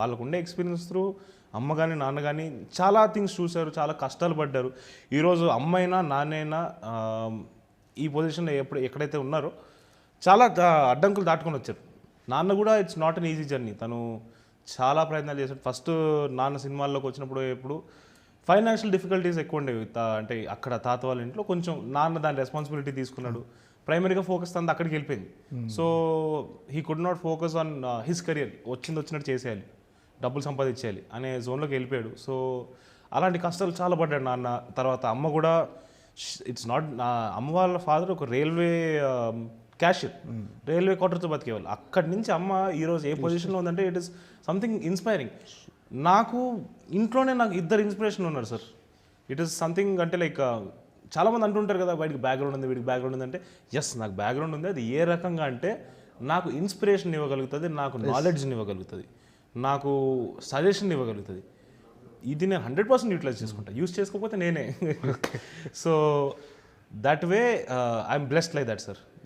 వాళ్ళకుండే experience through అమ్మ కానీ నాన్న కానీ చాలా థింగ్స్ చూశారు, చాలా కష్టాలు పడ్డారు. ఈరోజు అమ్మైనా నాన్నైనా ఈ పొజిషన్లో ఎక్కడైతే ఉన్నారో చాలా అడ్డంకులు దాటుకొని వచ్చారు. నాన్న కూడా it's not an easy journey. తను చాలా ప్రయత్నాలు చేశాడు. ఫస్ట్ నాన్న సినిమాల్లోకి వచ్చినప్పుడు ఎప్పుడు ఫైనాన్షియల్ డిఫికల్టీస్ ఎక్కువ ఉండేవి. అంటే అక్కడ తాత వాళ్ళ ఇంట్లో కొంచెం నాన్న దాని రెస్పాన్సిబిలిటీ తీసుకున్నాడు. ప్రైమరీగా ఫోకస్ అంతా అక్కడికి వెళ్ళిపోయింది. So he could not focus on his career. వచ్చినట్టు చేసేయాలి, డబ్బులు సంపాదించేయాలి అనే జోన్లోకి వెళ్ళిపోయాడు. సో అలాంటి కష్టాలు చాలా పడ్డాడు నాన్న. తర్వాత అమ్మ కూడా ఇట్స్ నాట్, అమ్మ వాళ్ళ ఫాదర్ ఒక రైల్వే క్యాషియర్, రైల్వే క్వార్టర్తో బతికేవాళ్ళు. అక్కడి నుంచి అమ్మ ఈరోజు ఏ పొజిషన్లో ఉందంటే ఇట్ ఈస్ సంథింగ్ ఇన్స్పైరింగ్. నాకు ఇంట్లోనే నాకు ఇద్దరు ఇన్స్పిరేషన్ ఉన్నారు సార్. ఇట్ ఈస్ సంథింగ్ అంటే లైక్ చాలామంది అంటుంటారు కదా వాడికి బ్యాక్గ్రౌండ్ ఉంది, వీడికి బ్యాక్గ్రౌండ్ ఉంది అంటే ఎస్ నాకు బ్యాక్గ్రౌండ్ ఉంది. అది ఏ రకంగా అంటే నాకు ఇన్స్పిరేషన్ ఇవ్వగలుగుతుంది, నాకు నాలెడ్జ్ని ఇవ్వగలుగుతుంది, నాకు సజెషన్ ఇవ్వగలుగుతుంది. ఇది నేను 100% యూటిలైజ్ చేసుకుంటా. యూజ్ చేసుకోకపోతే నేనే. So that way I'm blessed like that sir.